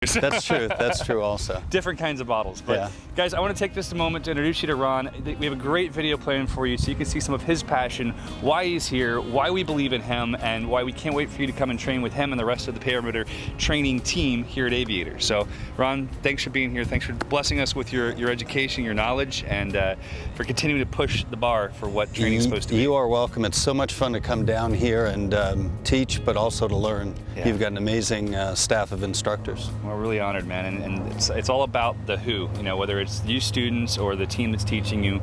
That's true. That's true also. Different kinds of bottles. But yeah. Guys, I want to take this a moment to introduce you to Ron. We have a great video planned for you so you can see some of his passion, why he's here, why we believe in him, and why we can't wait for you to come and train with him and the rest of the paramotor training team here at Aviator. So Ron, thanks for being here. Thanks for blessing us with your education, your knowledge, and for continuing to push the bar for what training is supposed to be. You are welcome. It's so much fun to come down here and teach, but also to learn. Yeah. You've got an amazing staff of instructors. We're really honored, man, and it's all about the who, you know, whether it's you students or the team that's teaching you.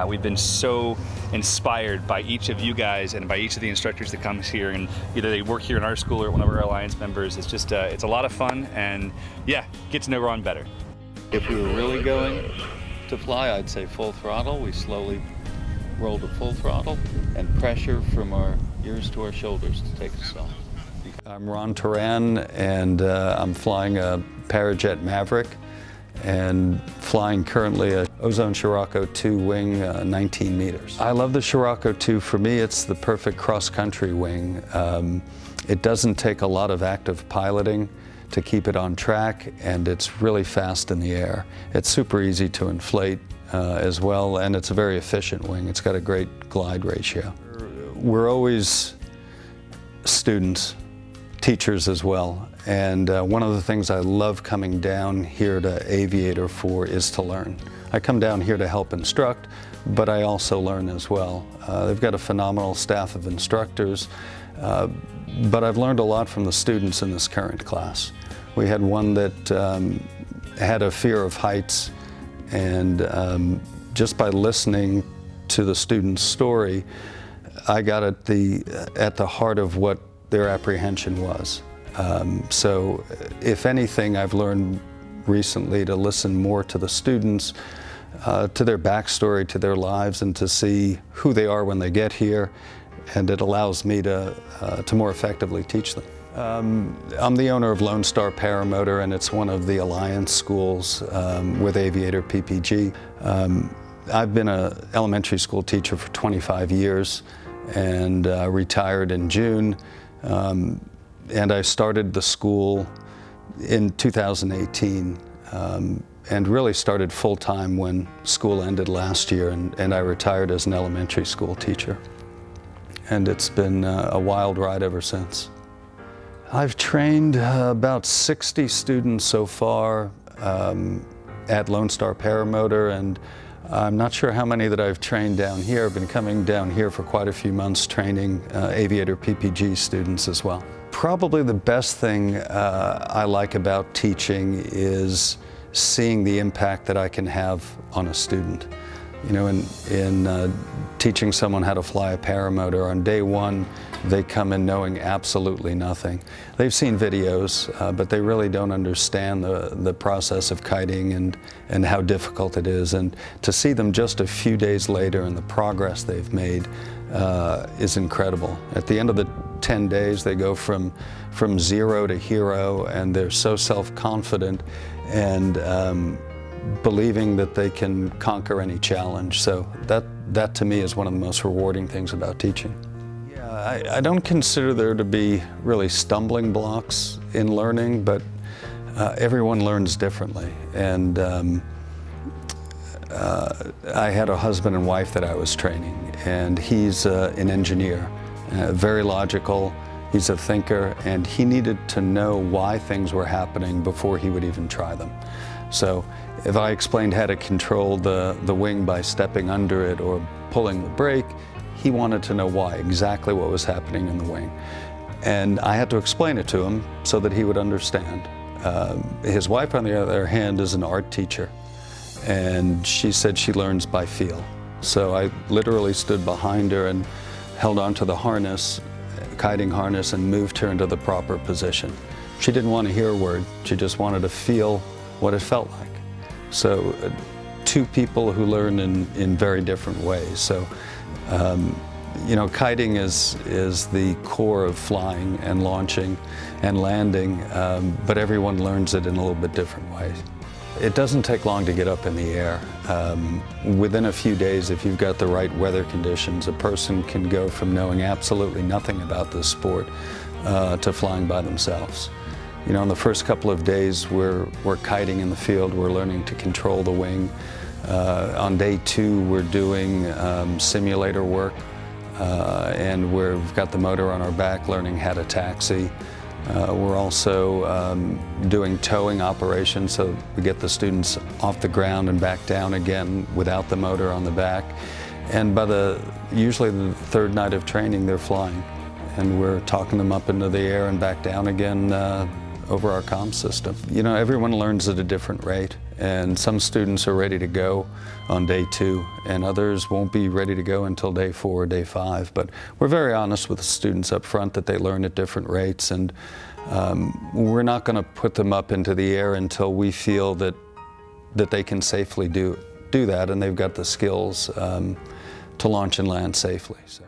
We've been so inspired by each of you guys and by each of the instructors that comes here, and either they work here in our school or one of our Alliance members. It's just, it's a lot of fun, and yeah, get to know Ron better. If we were really going to fly, I'd say full throttle. We slowly roll to full throttle and pressure from our ears to our shoulders to take us off. I'm Ron Toran, and I'm flying a Parajet Maverick and flying currently a Ozone Scirocco 2 wing, 19 meters. I love the Scirocco 2. For me, it's the perfect cross-country wing. It doesn't take a lot of active piloting to keep it on track, and it's really fast in the air. It's super easy to inflate as well, and it's a very efficient wing. It's got a great glide ratio. We're always students, teachers as well, and one of the things I love coming down here to Aviator for is to learn. I come down here to help instruct, but I also learn as well. They've got a phenomenal staff of instructors, but I've learned a lot from the students in this current class. We had one that had a fear of heights, and just by listening to the student's story, I got at the heart of what their apprehension was. So if anything, I've learned recently to listen more to the students, to their backstory, to their lives, and to see who they are when they get here, and it allows me to more effectively teach them. I'm the owner of Lone Star Paramotor, and it's one of the Alliance schools with Aviator PPG. I've been an elementary school teacher for 25 years and retired in June. And I started the school in 2018 and really started full-time when school ended last year, and I retired as an elementary school teacher. And it's been a wild ride ever since. I've trained about 60 students so far at Lone Star Paramotor, and I'm not sure how many that I've trained down here. I've been coming down here for quite a few months training Aviator PPG students as well. Probably the best thing I like about teaching is seeing the impact that I can have on a student. You know, in teaching someone how to fly a paramotor, on day one, they come in knowing absolutely nothing. They've seen videos, but they really don't understand the process of kiting and how difficult it is. And to see them just a few days later and the progress they've made is incredible. At the end of the 10 days, they go from zero to hero, and they're so self-confident and believing that they can conquer any challenge. So that to me is one of the most rewarding things about teaching. Yeah, I don't consider there to be really stumbling blocks in learning, but everyone learns differently. And I had a husband and wife that I was training, and he's an engineer, very logical. He's a thinker, and he needed to know why things were happening before he would even try them. So if I explained how to control the wing by stepping under it or pulling the brake, he wanted to know why, exactly what was happening in the wing. And I had to explain it to him so that he would understand. His wife, on the other hand, is an art teacher, and she said she learns by feel. So I literally stood behind her and held onto the harness, kiting harness, and moved her into the proper position. She didn't want to hear a word, she just wanted to feel what it felt like. So two people who learn in very different ways. So you know, kiting is the core of flying and launching and landing, but everyone learns it in a little bit different ways. It doesn't take long to get up in the air. Within a few days, if you've got the right weather conditions, a person can go from knowing absolutely nothing about this sport to flying by themselves. You know, in the first couple of days we're kiting in the field, we're learning to control the wing. On day 2 we're doing simulator work, and we've got the motor on our back learning how to taxi. We're also doing towing operations, so we get the students off the ground and back down again without the motor on the back. And by usually the 3rd night of training, they're flying. And we're talking them up into the air and back down again over our comm system. You know, everyone learns at a different rate, and some students are ready to go on day 2, and others won't be ready to go until day 4 or day 5. But we're very honest with the students up front that they learn at different rates, and we're not going to put them up into the air until we feel that they can safely do that, and they've got the skills to launch and land safely. So.